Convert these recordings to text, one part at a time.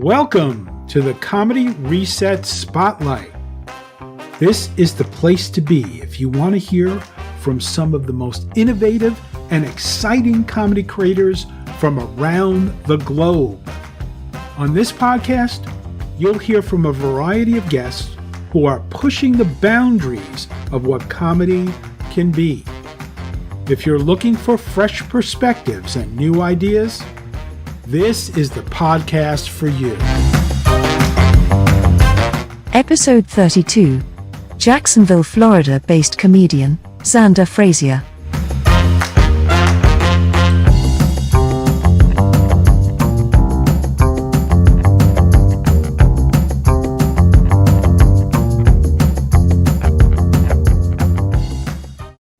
Welcome to the Comedy Reset Spotlight. This is the place to be if you want to hear from some of the most innovative and exciting comedy creators from around the globe. On this podcast, you'll hear from a variety of guests who are pushing the boundaries of what comedy can be. If you're looking for fresh perspectives and new ideas, this is the podcast for you. Episode 32. Jacksonville, Florida-based comedian, Xander Fraser.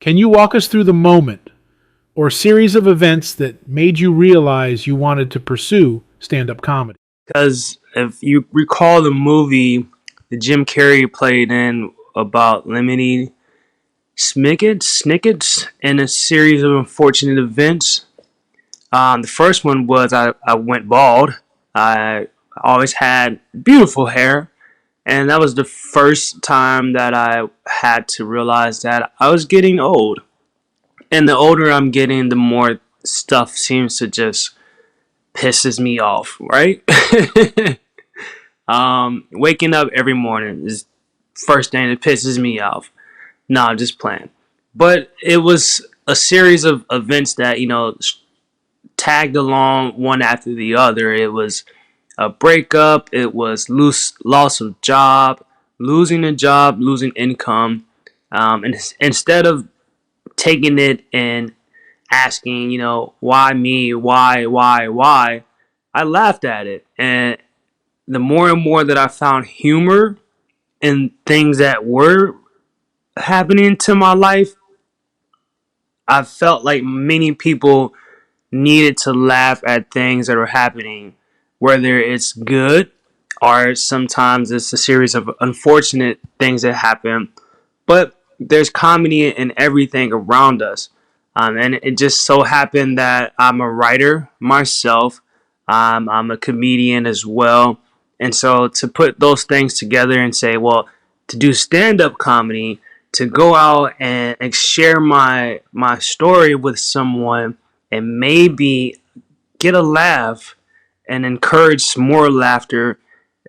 Can you walk us through the moment or series of events that made you realize you wanted to pursue stand-up comedy? Because if you recall the movie that Jim Carrey played in about Lemony Snickets and a series of unfortunate events. The first one was I went bald. I always had beautiful hair. And that was the first time that I had to realize that I was getting old. And the older I'm getting, the more stuff seems to just pisses me off, right? Waking up every morning is first thing that pisses me off. No, I'm just playing. But it was a series of events that, tagged along one after the other. It was a breakup. It was loss of job, losing a job, losing income. And instead of taking it and asking, why me, why, I laughed at it. And the more and more that I found humor in things that were happening to my life, I felt like many people needed to laugh at things that are happening, whether it's good or sometimes it's a series of unfortunate things that happen. But there's comedy in everything around us. And it just so happened that I'm a writer myself. I'm a comedian as well. And so to put those things together and say, well, to do stand-up comedy, to go out and share my story with someone and maybe get a laugh and encourage more laughter,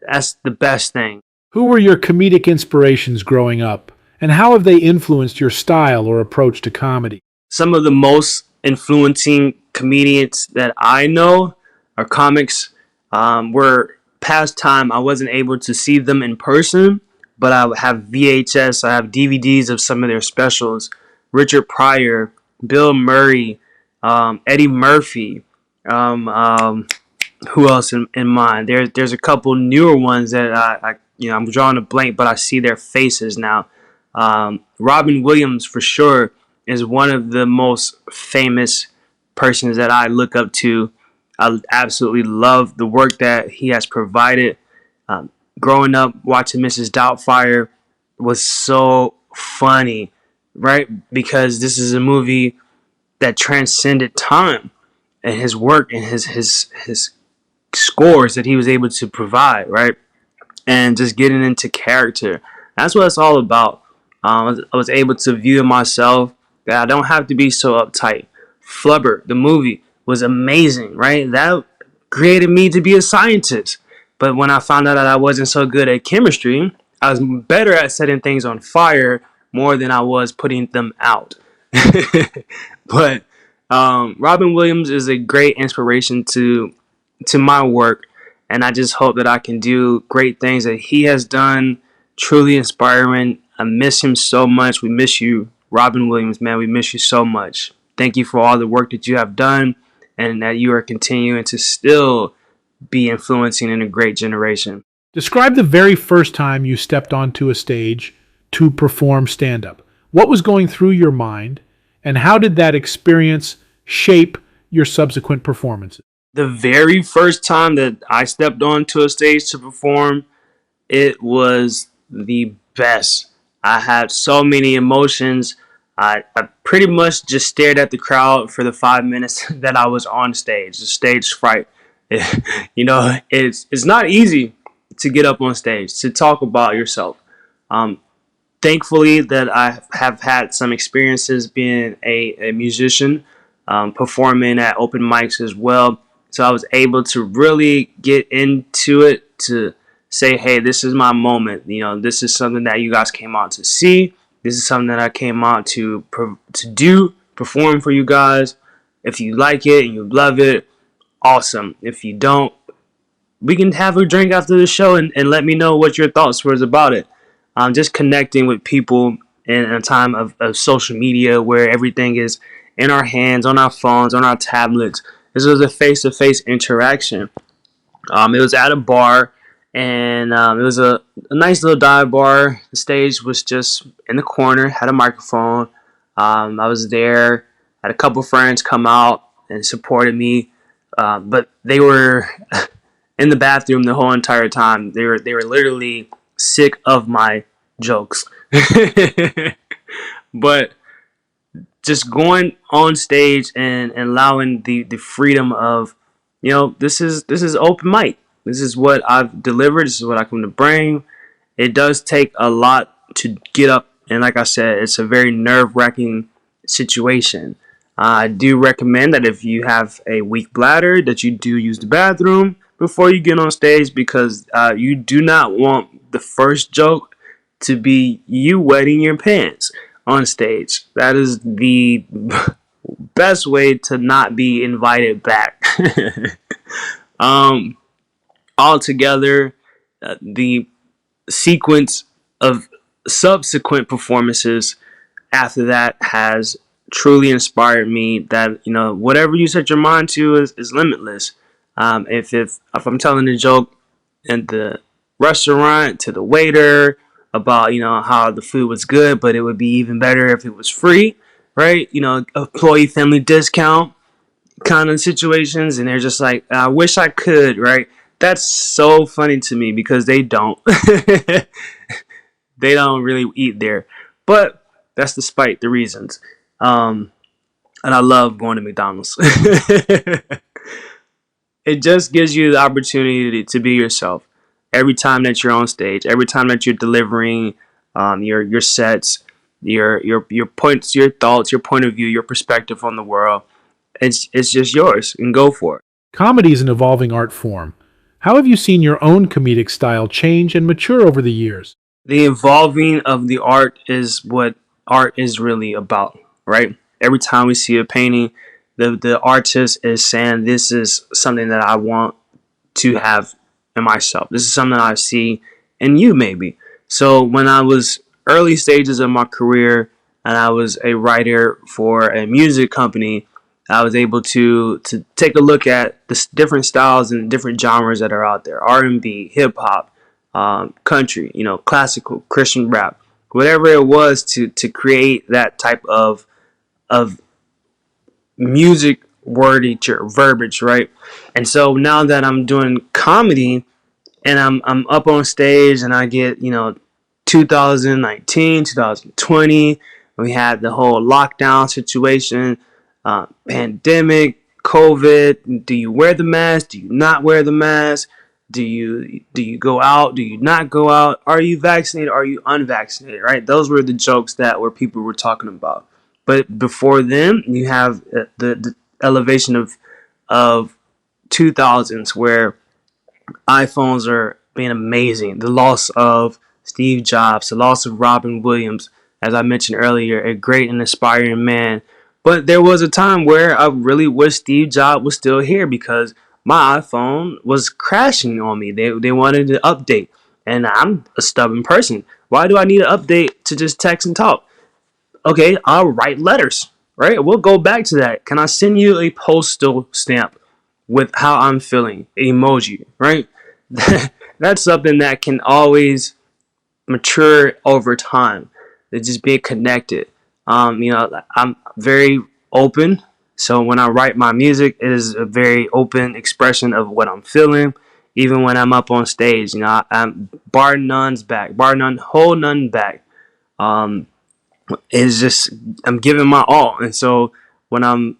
that's the best thing. Who were your comedic inspirations growing up, and how have they influenced your style or approach to comedy? Some of the most influencing comedians that I know are comics. Were past time I wasn't able to see them in person, but I have VHS, I have DVDs of some of their specials. Richard Pryor, Bill Murray, Eddie Murphy. Who else in mind? There's a couple newer ones that I'm drawing a blank, but I see their faces now. Robin Williams for sure is one of the most famous persons that I look up to. I absolutely love the work that he has provided. Growing up watching Mrs. Doubtfire was so funny, right? Because this is a movie that transcended time, and his work and his scores that he was able to provide, right? And just getting into character. That's what it's all about. I was able to view myself that I don't have to be so uptight. Flubber, the movie, was amazing, right? That created me to be a scientist. But when I found out that I wasn't so good at chemistry, I was better at setting things on fire more than I was putting them out. But Robin Williams is a great inspiration to my work, and I just hope that I can do great things that he has done. Truly inspiring. I miss him so much. We miss you, Robin Williams, man. We miss you so much. Thank you for all the work that you have done and that you are continuing to still be influencing in a great generation. Describe the very first time you stepped onto a stage to perform stand-up. What was going through your mind, and how did that experience shape your subsequent performances? The very first time that I stepped onto a stage to perform, it was the best. I had so many emotions. I pretty much just stared at the crowd for the 5 minutes that I was on stage, the stage fright. It's not easy to get up on stage to talk about yourself. Um, Thankfully that I have had some experiences being a musician, performing at open mics as well. So I was able to really get into it to say, hey, this is my moment. This is something that you guys came out to see. This is something that I came out to perform for you guys. If you like it and you love it, awesome. If you don't, we can have a drink after the show and let me know what your thoughts was about it. Just connecting with people in a time of social media where everything is in our hands, on our phones, on our tablets. This was a face-to-face interaction. It was at a bar, and it was a nice little dive bar. The stage was just in the corner, had a microphone. I was there, had a couple friends come out and supported me, but they were in the bathroom the whole entire time. They were literally sick of my jokes. But just going on stage and allowing the freedom of, this is open mic. This is what I've delivered. This is what I come to bring. It does take a lot to get up, and like I said, it's a very nerve-wracking situation. I do recommend that if you have a weak bladder, that you do use the bathroom before you get on stage, because you do not want the first joke to be you wetting your pants on stage. That is the best way to not be invited back. Altogether, the sequence of subsequent performances after that has truly inspired me that, whatever you set your mind to is limitless. If I'm telling a joke in the restaurant to the waiter about, how the food was good, but it would be even better if it was free, right? Employee family discount kind of situations, and they're just like, I wish I could, right? That's so funny to me because they don't. They don't really eat there. But that's despite the reasons. And I love going to McDonald's. It just gives you the opportunity to be yourself every time that you're on stage, every time that you're delivering your sets, your points, your thoughts, your point of view, your perspective on the world. It's just yours, and go for it. Comedy is an evolving art form. How have you seen your own comedic style change and mature over the years? The evolving of the art is what art is really about, right? Every time we see a painting, the artist is saying, this is something that I want to have in myself. This is something I see in you, maybe. So when I was early stages of my career and I was a writer for a music company, I was able to take a look at the different styles and different genres that are out there: R&B, hip hop, country, classical, Christian rap, whatever it was, to create that type of music wordage or verbiage, right? And so now that I'm doing comedy and I'm up on stage and I get 2019, 2020, we had the whole lockdown situation, pandemic, COVID. Do you wear the mask? Do you not wear the mask? Do you go out? Do you not go out? Are you vaccinated? Are you unvaccinated? Right? Those were the jokes that were people were talking about. But before then, you have the elevation of 2000s where iPhones are being amazing. The loss of Steve Jobs, the loss of Robin Williams, as I mentioned earlier, a great and inspiring man. But there was a time where I really wish Steve Jobs was still here because my iPhone was crashing on me. They wanted to update. And I'm a stubborn person. Why do I need an update to just text and talk? Okay, I'll write letters, right? We'll go back to that. Can I send you a postal stamp with how I'm feeling? Emoji, right? That's something that can always mature over time. It's just being connected. I'm very open. So when I write my music, it is a very open expression of what I'm feeling. Even when I'm up on stage, I'm bar none's back, bar none, whole none back. It's just I'm giving my all, and so when I'm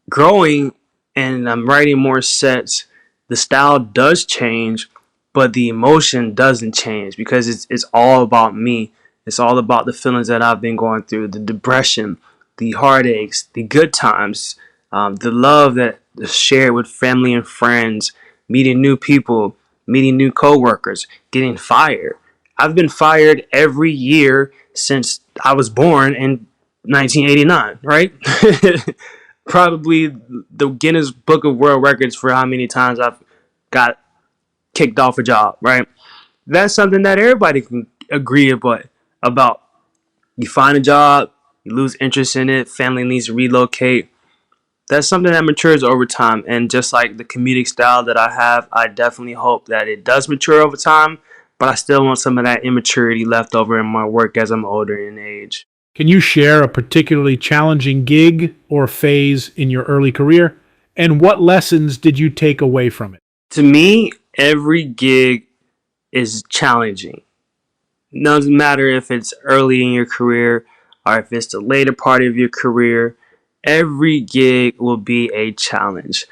growing and I'm writing more sets, the style does change, but the emotion doesn't change because it's all about me. It's all about the feelings that I've been going through, the depression, the heartaches, the good times, the love that is shared with family and friends, meeting new people, meeting new coworkers, getting fired. I've been fired every year since I was born in 1989, right? Probably the Guinness Book of World Records for how many times I've got kicked off a job, right? That's something that everybody can agree about. You find a job, you lose interest in it, family needs to relocate. That's something that matures over time. And just like the comedic style that I have, I definitely hope that it does mature over time, but I still want some of that immaturity left over in my work as I'm older in age. Can you share a particularly challenging gig or phase in your early career? And what lessons did you take away from it? To me, every gig is challenging. Doesn't matter if it's early in your career or if it's the later part of your career. Every gig will be a challenge.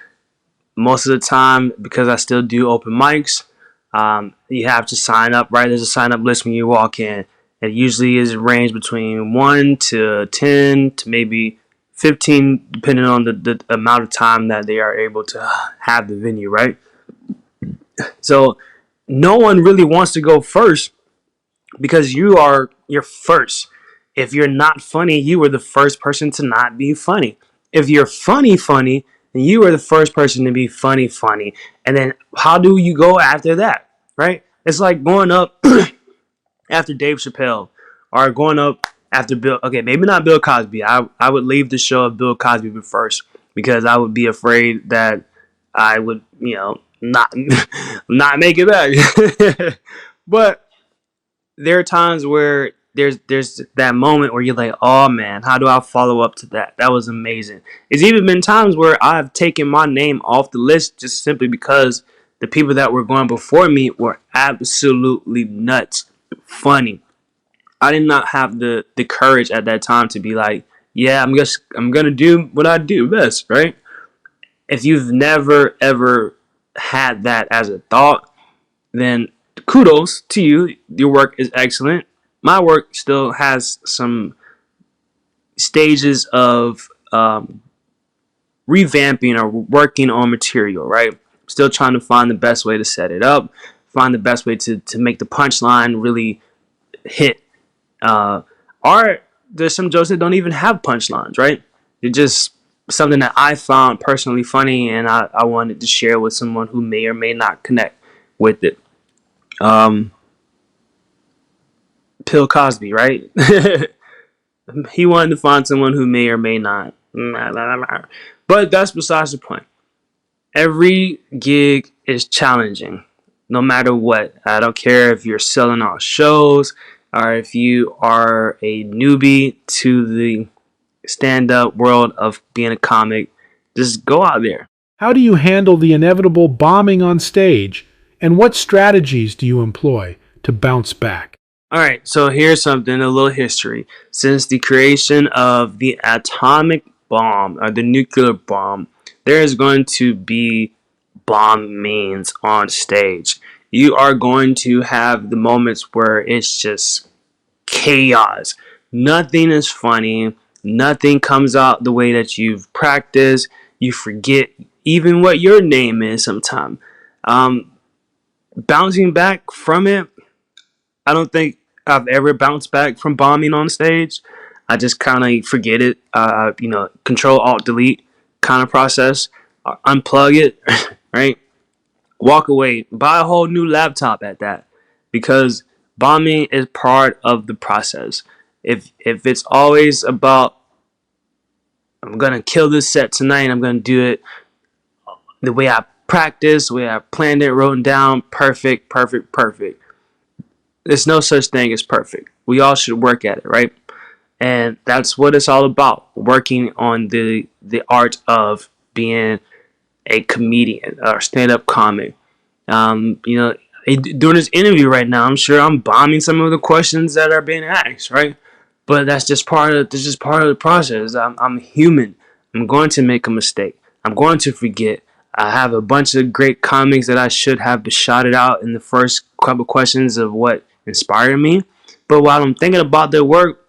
Most of the time, because I still do open mics, you have to sign up, right? There's a sign up list when you walk in. It usually is ranged between 1 to 10 to maybe 15, depending on the amount of time that they are able to have the venue, right? So no one really wants to go first because you're first. If you're not funny, you were the first person to not be funny. If you're funny, then you were the first person to be funny. And then how do you go after that, right? It's like going up after Dave Chappelle or going up after Bill. Okay, maybe not Bill Cosby. I would leave the show of Bill Cosby first because I would be afraid that I would, not make it back. But there are times where there's that moment where you're like, oh man, how do I follow up to that? That was amazing. It's even been times where I've taken my name off the list just simply because the people that were going before me were absolutely nuts funny. I did not have the courage at that time to be like, yeah, I'm gonna do what I do best, right? If you've never ever had that as a thought, then kudos to you. Your work is excellent. My work still has some stages of revamping or working on material, right? Still trying to find the best way to set it up, find the best way to make the punchline really hit. Or there's some jokes that don't even have punchlines, right? They're just something that I found personally funny and I wanted to share with someone who may or may not connect with it. Bill Cosby, right? He wanted to find someone who may or may not. But that's besides the point. Every gig is challenging, no matter what. I don't care if you're selling out shows or if you are a newbie to the stand-up world of being a comic. Just go out there. How do you handle the inevitable bombing on stage? And what strategies do you employ to bounce back? All right, so here's something, a little history. Since the creation of the atomic bomb or the nuclear bomb, there is going to be bombings on stage. You are going to have the moments where it's just chaos. Nothing is funny. Nothing comes out the way that you've practiced. You forget even what your name is sometimes. Bouncing back from it, I don't think I've ever bounced back from bombing on stage. I just kind of forget it. Control Alt Delete kind of process. Unplug it, right? Walk away. Buy a whole new laptop at that, because bombing is part of the process. If it's always about I'm gonna kill this set tonight, I'm gonna do it the way I practiced, the way I planned it, wrote down, perfect. There's no such thing as perfect. We all should work at it, right? And that's what it's all about, working on the art of being a comedian or stand-up comic. During this interview right now, I'm sure I'm bombing some of the questions that are being asked, right? But that's just part of the process. I'm human. I'm going to make a mistake. I'm going to forget. I have a bunch of great comics that I should have shouted out in the first couple questions of what inspired me. But while I'm thinking about their work,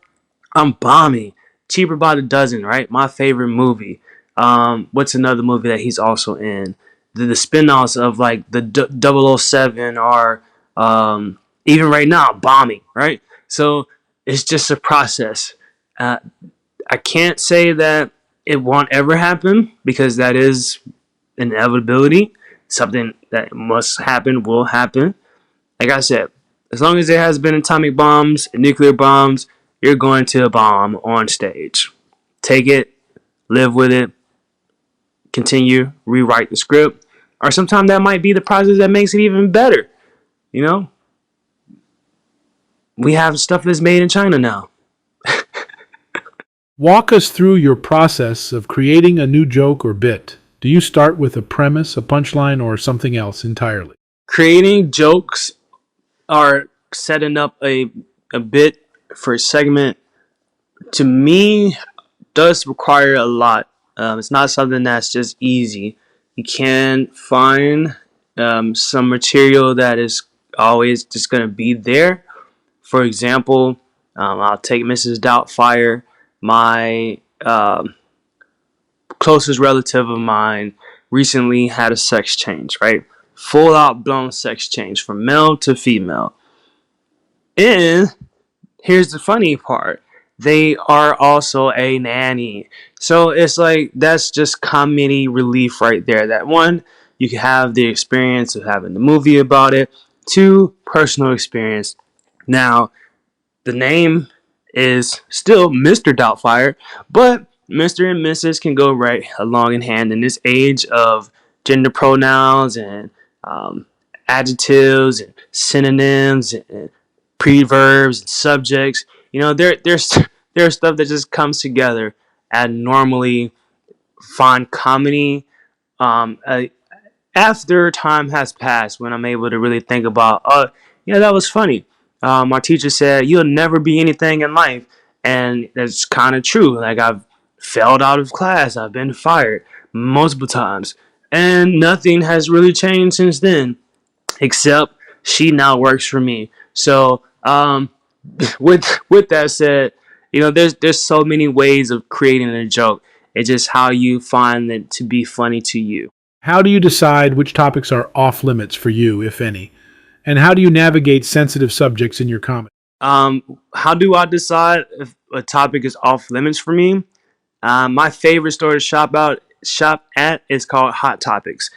I'm bombing. Cheaper by the Dozen, right? My favorite movie. What's another movie that he's also in? The spin-offs of like the 007 or even right now, bombing, right? So it's just a process. Uh, I can't say that it won't ever happen because that is inevitability. Something that must happen will happen. Like I said, as long as there has been atomic bombs and nuclear bombs, you're going to bomb on stage. Take it, live with it, continue, rewrite the script, or sometimes that might be the process that makes it even better. You know, we have stuff that's made in China now. Walk us through your process of creating a new joke or bit. Do you start with a premise, a punchline, or something else entirely? Creating jokes or setting up a bit for a segment to me does require a lot. It's not something that's just easy. You can find some material that is always just going to be there. For example, I'll take Mrs. Doubtfire. My closest relative of mine recently had a sex change, right? Full out blown sex change from male to female. And here's the funny part. They are also a nanny. So it's like that's just comedy relief right there. That one, you can have the experience of having the movie about it. Two, personal experience. Now, the name is still Mr. Doubtfire, but Mr. and Mrs. can go right along in hand in this age of gender pronouns and adjectives and synonyms and preverbs and subjects. You know, there's stuff that just comes together and normally find comedy uh, after time has passed when I'm able to really think about, oh, yeah, that was funny. My teacher said, you'll never be anything in life. And that's kind of true. Like, I've failed out of class, I've been fired multiple times, and nothing has really changed since then, except she now works for me. So, with that said, you know, there's so many ways of creating a joke. It's just how you find it to be funny to you. How do you decide which topics are off limits for you, if any? And how do you navigate sensitive subjects in your comedy? How do I decide if a topic is off limits for me? My favorite store to shop at is called Hot Topics.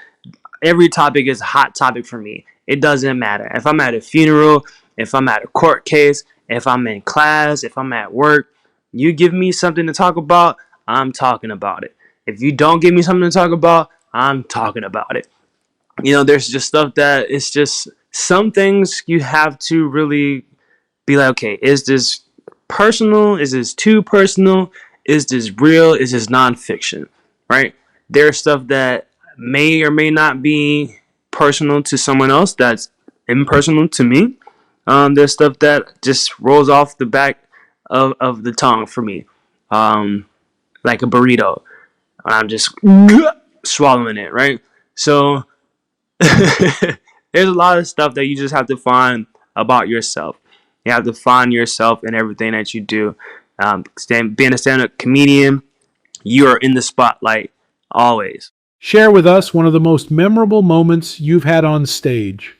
Every topic is a hot topic for me. It doesn't matter. If I'm at a funeral, if I'm at a court case, if I'm in class, if I'm at work, you give me something to talk about, I'm talking about it. If you don't give me something to talk about, I'm talking about it. You know, there's just stuff that it's just some things you have to really be like, okay, is this personal? Is this too personal? Is this real? Is this nonfiction? Right? There's stuff that may or may not be personal to someone else that's impersonal to me. There's stuff that just rolls off the back of the tongue for me, like a burrito. I'm just swallowing it, right? So there's a lot of stuff that you just have to find about yourself. You have to find yourself in everything that you do. Being a stand-up comedian, you are in the spotlight always. Share with us one of the most memorable moments you've had on stage,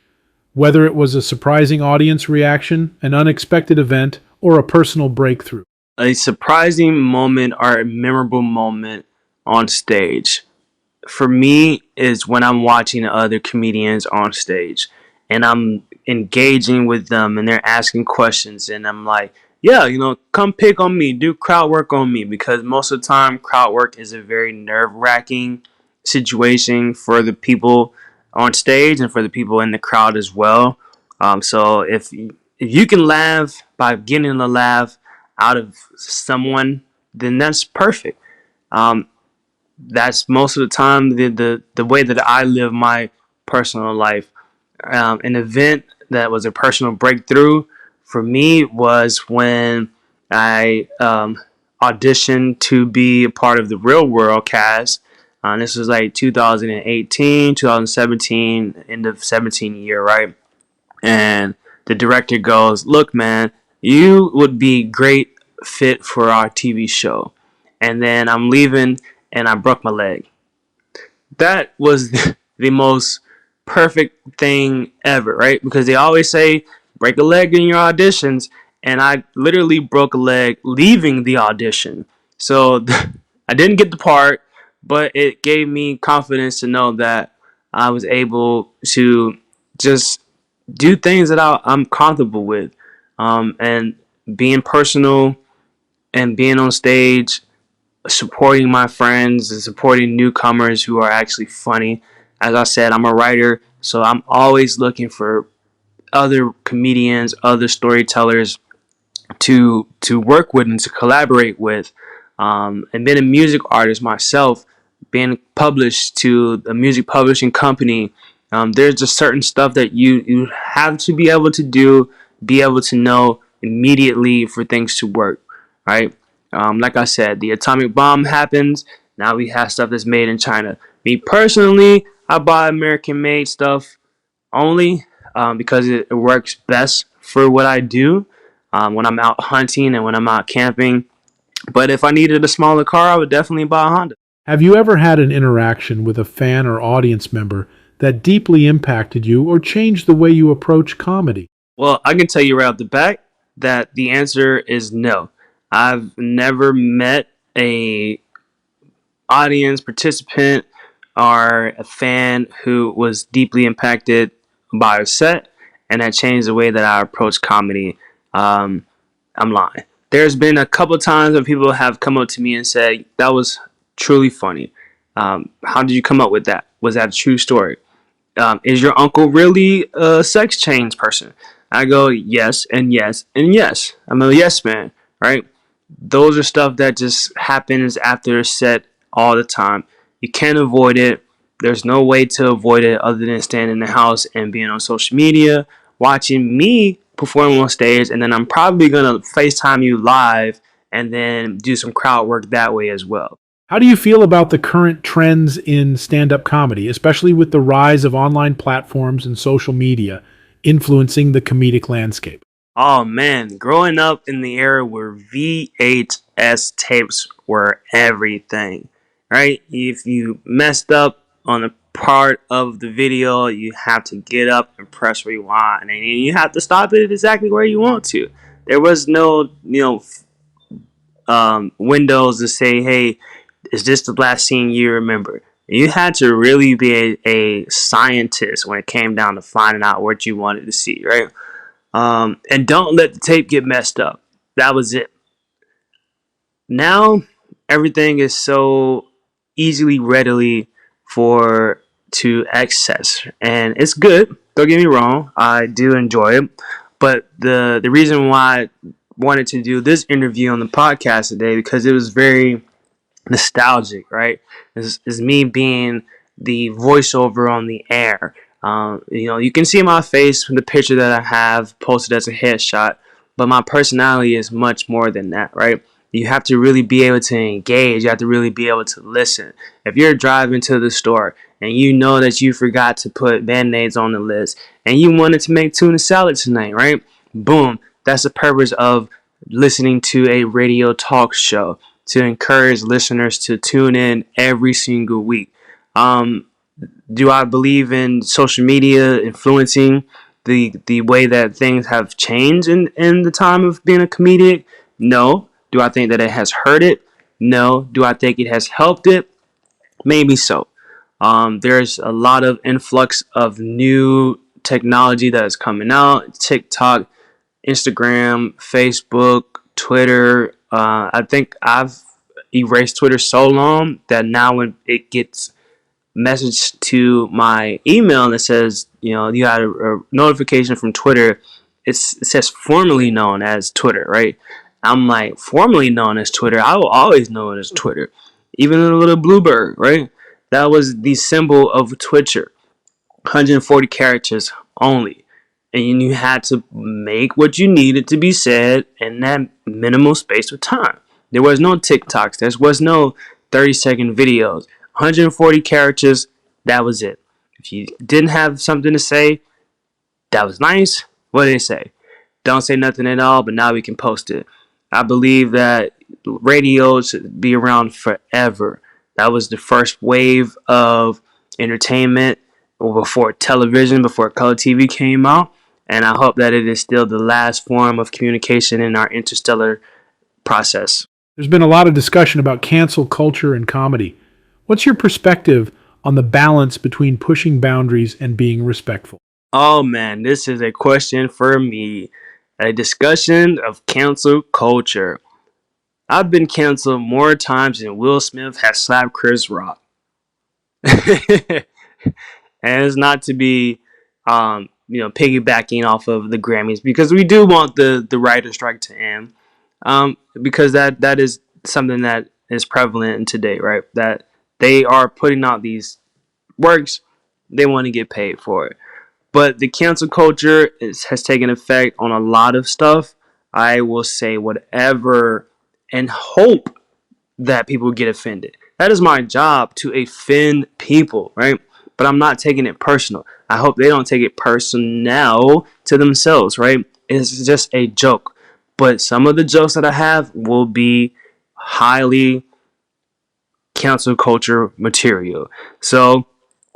whether it was a surprising audience reaction, an unexpected event, or a personal breakthrough. A surprising moment or a memorable moment on stage for me is when I'm watching other comedians on stage and I'm engaging with them and they're asking questions and I'm like, yeah, you know, come pick on me, do crowd work on me, because most of the time crowd work is a very nerve-wracking situation for the people on stage and for the people in the crowd as well. So if you can laugh by getting a laugh out of someone, then that's perfect. That's most of the time the way that I live my personal life. An event that was a personal breakthrough for me was when I auditioned to be a part of the Real World cast. This was like 2018, 2017, end of 17 year, right? And the director goes, "Look, man, you would be great fit for our TV show." And then I'm leaving and I broke my leg. That was the most perfect thing ever, right? Because they always say break a leg in your auditions, and I literally broke a leg leaving the audition. So I didn't get the part, but it gave me confidence to know that I was able to just do things that I'm comfortable with, and being personal and being on stage, supporting my friends and supporting newcomers who are actually funny. As I said, I'm a writer, so I'm always looking for other comedians, other storytellers to work with and to collaborate with. And being a music artist myself, being published to a music publishing company, there's just certain stuff that you have to be able to do, be able to know immediately for things to work, right? Like I said, the atomic bomb happens. Now we have stuff that's made in China. Me personally, I buy American made stuff only, because it works best for what I do, when I'm out hunting and when I'm out camping. But if I needed a smaller car, I would definitely buy a Honda. Have you ever had an interaction with a fan or audience member that deeply impacted you or changed the way you approach comedy? Well, I can tell you right off the bat that the answer is no. I've never met a audience participant or a fan who was deeply impacted by a set and that changed the way that I approach comedy. I'm lying. There's been a couple times when people have come up to me and said, "That was truly funny. How did you come up with that? Was that a true story? Is your uncle really a sex change person?" I go, "Yes, and yes, and yes. I'm a yes man," right? Those are stuff that just happens after a set all the time. You can't avoid it. There's no way to avoid it other than staying in the house and being on social media, watching me perform on stage, and then I'm probably going to FaceTime you live and then do some crowd work that way as well. How do you feel about the current trends in stand-up comedy, especially with the rise of online platforms and social media influencing the comedic landscape? Oh man, growing up in the era where VHS tapes were everything, right? If you messed up on a part of the video, you have to get up and press rewind, and you have to stop it exactly where you want to. There was no, windows to say, "Hey, is this the last scene you remember?" You had to really be a scientist when it came down to finding out what you wanted to see, right? And don't let the tape get messed up. That was it. Now everything is so easily, readily for to access, and it's good. Don't get me wrong, I do enjoy it. But the reason why I wanted to do this interview on the podcast today, because it was very nostalgic, right? Is me being the voiceover on the air. You can see my face from the picture that I have posted as a headshot, but my personality is much more than that, right? You have to really be able to engage. You have to really be able to listen. If you're driving to the store and you know that you forgot to put Band-Aids on the list and you wanted to make tuna salad tonight, right? Boom. That's the purpose of listening to a radio talk show, to encourage listeners to tune in every single week. Do I believe in social media influencing the way that things have changed in the time of being a comedian? No. Do I think that it has hurt it? No. Do I think it has helped it? Maybe so. There's a lot of influx of new technology that is coming out. TikTok, Instagram, Facebook, Twitter. I think I've erased Twitter so long that now when it gets message to my email that says, you got a notification from Twitter, it says formerly known as Twitter, right? I'm like, formerly known as Twitter? I will always know it as Twitter. Even the little bluebird, right? That was the symbol of Twitter. 140 characters only. And you had to make what you needed to be said in that minimal space of time. There was no TikToks. There was no 30-second videos. 140 characters, that was it. If you didn't have something to say, that was nice. What did they say? Don't say nothing at all, but now we can post it. I believe that radio should be around forever. That was the first wave of entertainment before television, before color TV came out. And I hope that it is still the last form of communication in our interstellar process. There's been a lot of discussion about cancel culture and comedy. What's your perspective on the balance between pushing boundaries and being respectful? Oh man, this is a question for me. A discussion of cancel culture. I've been canceled more times than Will Smith has slapped Chris Rock. And it's not to be, piggybacking off of the Grammys, because we do want the writer strike to end, because that is something that is prevalent in today, right? That they are putting out these works, they want to get paid for it. But the cancel culture has taken effect on a lot of stuff. I will say whatever and hope that people get offended. That is my job, to offend people, right? But I'm not taking it personal. I hope they don't take it personal to themselves, right? It's just a joke. But some of the jokes that I have will be highly cancel culture material. So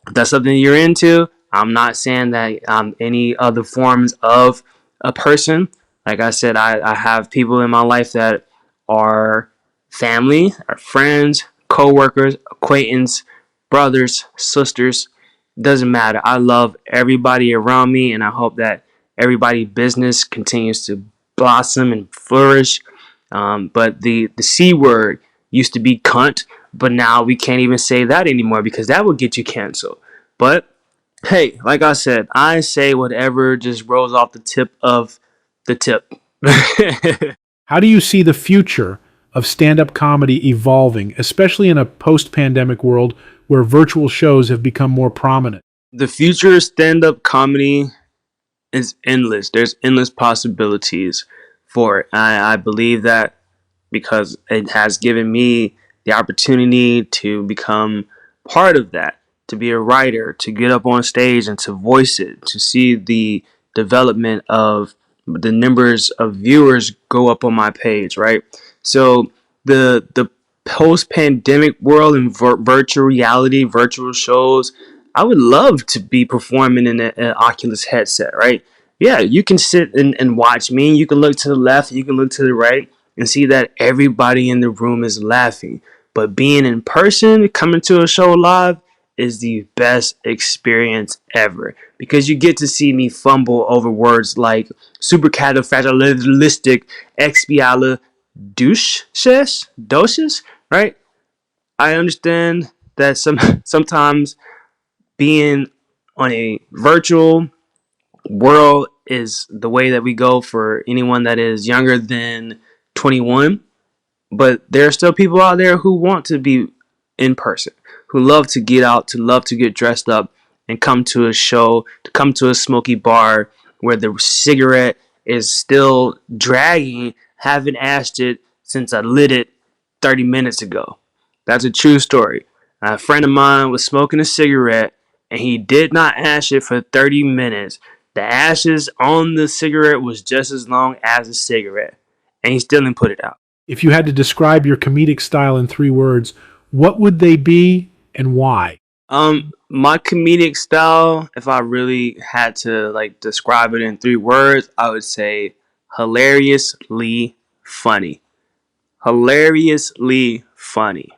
if that's something you're into, I'm not saying that any other forms of a person. Like I said, I have people in my life that are family, are friends, co-workers, acquaintance, brothers, sisters. Doesn't matter. I love everybody around me, and I hope that everybody's business continues to blossom and flourish. But the C word used to be cunt, but now we can't even say that anymore because that would get you canceled. But hey, like I said, I say whatever just rolls off the tip of the tip. How do you see the future of stand-up comedy evolving, especially in a post-pandemic world where virtual shows have become more prominent? The future of stand-up comedy is endless. There's endless possibilities for it. I believe that because it has given me the opportunity to become part of that, to be a writer, to get up on stage and to voice it, to see the development of the numbers of viewers go up on my page, right? So the post-pandemic world and virtual reality, virtual shows, I would love to be performing in an Oculus headset, right? Yeah, you can sit and watch me. You can look to the left, you can look to the right, and see that everybody in the room is laughing. But being in person, coming to a show live, is the best experience ever, because you get to see me fumble over words like supercalifragilisticexpialidocious, right? I understand that sometimes being on a virtual world is the way that we go for anyone that is younger than 21. But there are still people out there who want to be in person, who love to get out, to love to get dressed up and come to a show, to come to a smoky bar where the cigarette is still dragging. Haven't ashed it since I lit it 30 minutes ago. That's a true story. A friend of mine was smoking a cigarette and he did not ash it for 30 minutes. The ashes on the cigarette was just as long as the cigarette, and he still didn't put it out. If you had to describe your comedic style in 3 words, what would they be and why? My comedic style, if I really had to describe it in 3 words, I would say hilariously funny. Hilariously funny.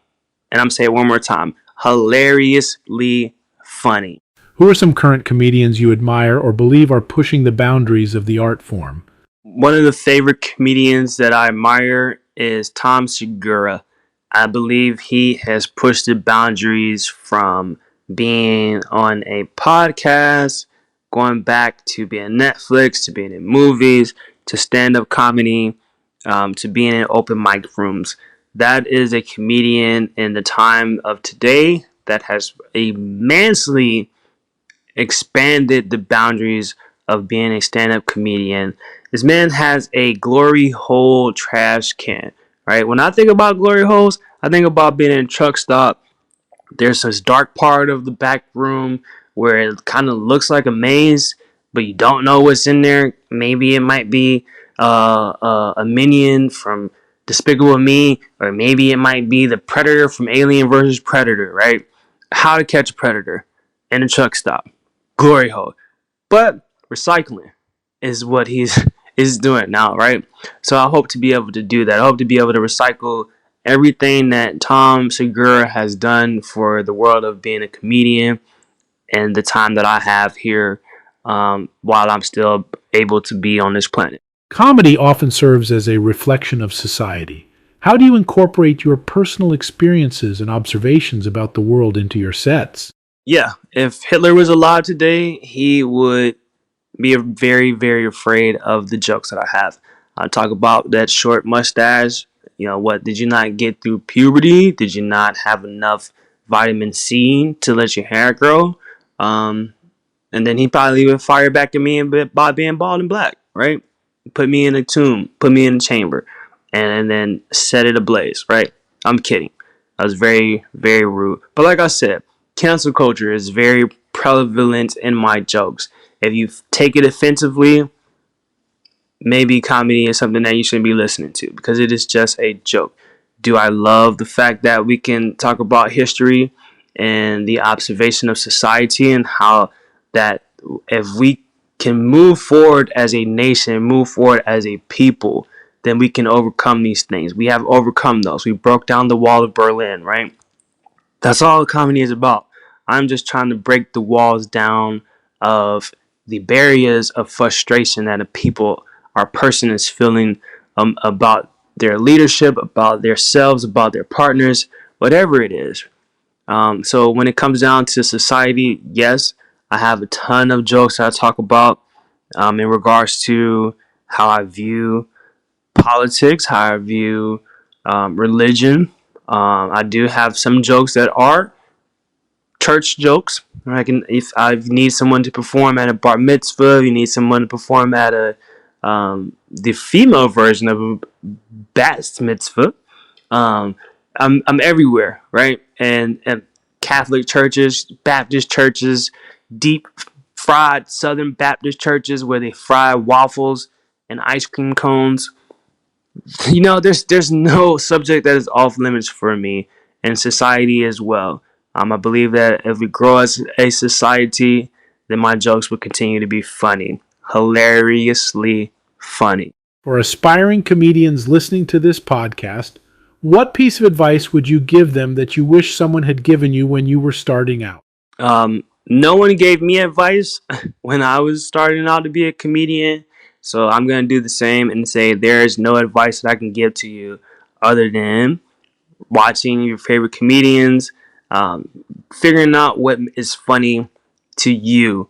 And I'm saying it one more time. Hilariously funny. Who are some current comedians you admire or believe are pushing the boundaries of the art form? One of the favorite comedians that I admire is Tom Segura. I believe he has pushed the boundaries from being on a podcast, going back to being Netflix, to being in movies, to stand-up comedy, to being in open mic rooms. That is a comedian in the time of today that has immensely expanded the boundaries of being a stand-up comedian. This man has a glory hole trash can, right? When I think about glory holes, I think about being in a truck stop There's this dark part of the back room where it kind of looks like a maze, but you don't know what's in there. Maybe it might be a minion from Despicable Me, or maybe it might be the Predator from Alien versus Predator, right? How to Catch a Predator in a truck stop. Glory hole. But recycling is what he's is doing now, right? So I hope to be able to do that. I hope to be able to recycle everything that Tom Segura has done for the world of being a comedian and the time that I have here while I'm still able to be on this planet. Comedy often serves as a reflection of society. How do you incorporate your personal experiences and observations about the world into your sets? Yeah, if Hitler was alive today, he would be very, very afraid of the jokes that I have. I talk about that short mustache. You know, what did you not get through puberty? Did you not have enough vitamin C to let your hair grow? And then he probably would fire back at me by being bald and black, right? Put me in a tomb, put me in a chamber, and then set it ablaze, right? I'm kidding. I was very, very rude. But like I said, cancel culture is very prevalent in my jokes. If you take it offensively, maybe comedy is something that you shouldn't be listening to because it is just a joke. Do I love the fact that we can talk about history and the observation of society and how that if we can move forward as a nation, move forward as a people, then we can overcome these things. We have overcome those. We broke down the wall of Berlin, right? That's all comedy is about. I'm just trying to break the walls down of the barriers of frustration that our person is feeling about their leadership, about themselves, about their partners, whatever it is. So when it comes down to society, yes, I have a ton of jokes that I talk about in regards to how I view politics, how I view religion. I do have some jokes that are church jokes. If I need someone to perform at a bar mitzvah, you need someone to perform at the female version of a bat mitzvah. I'm everywhere, right? And Catholic churches, Baptist churches, deep fried Southern Baptist churches where they fry waffles and ice cream cones. You know, there's no subject that is off limits for me, and society as well. I believe that if we grow as a society, then my jokes will continue to be funny, hilariously funny. For aspiring comedians listening to this podcast, what piece of advice would you give them that you wish someone had given you when you were starting out? No one gave me advice when I was starting out to be a comedian, so I'm going to do the same and say there is no advice that I can give to you other than watching your favorite comedians, figuring out what is funny to you,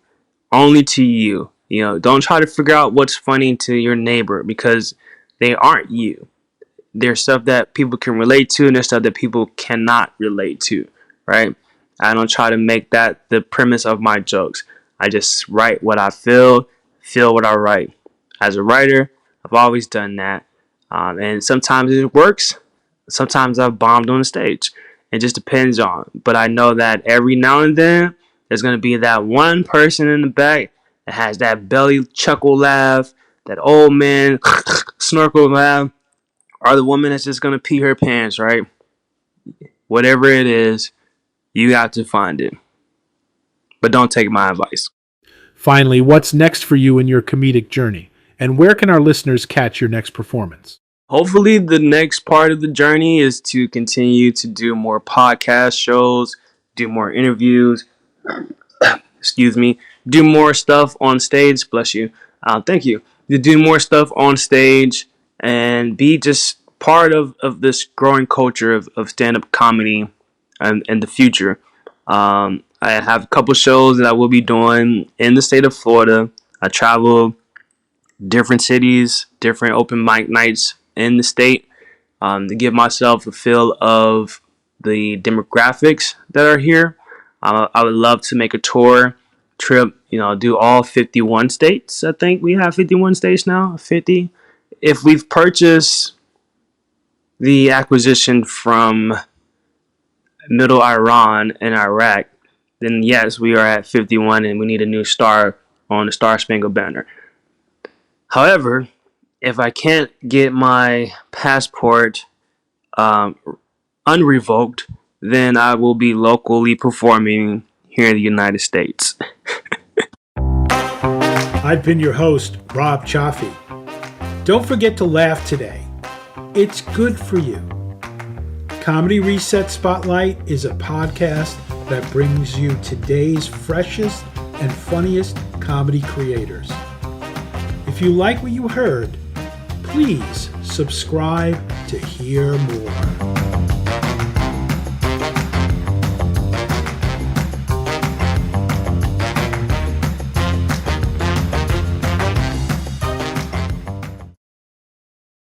only to you. You know, don't try to figure out what's funny to your neighbor because they aren't you. There's stuff that people can relate to and there's stuff that people cannot relate to, right? I don't try to make that the premise of my jokes. I just write what I feel what I write. As a writer, I've always done that. And sometimes it works. Sometimes I've bombed on the stage. It just depends on. But I know that every now and then, there's going to be that one person in the back that has that belly chuckle laugh, that old man snorkel laugh, or the woman that's just going to pee her pants, right? Whatever it is, you got to find it. But don't take my advice. Finally, what's next for you in your comedic journey? And where can our listeners catch your next performance? Hopefully, the next part of the journey is to continue to do more podcast shows, do more interviews, do more stuff on stage. Bless you. Thank you. To do more stuff on stage and be just part of this growing culture of stand-up comedy in the future. I have a couple shows that I will be doing in the state of Florida. I travel different cities, different open mic nights in the state to give myself a feel of the demographics that are here. I would love to make a tour trip, do all 51 states. I think we have 51 states now, 50. If we've purchased the acquisition from Middle Iran and Iraq, then yes, we are at 51 and we need a new star on the Star Spangled Banner. However, if I can't get my passport unrevoked, then I will be locally performing here in the United States. I've been your host, Rob Chaffee. Don't forget to laugh today. It's good for you. Comedy Reset Spotlight is a podcast that brings you today's freshest and funniest comedy creators. If you like what you heard, please subscribe to hear more.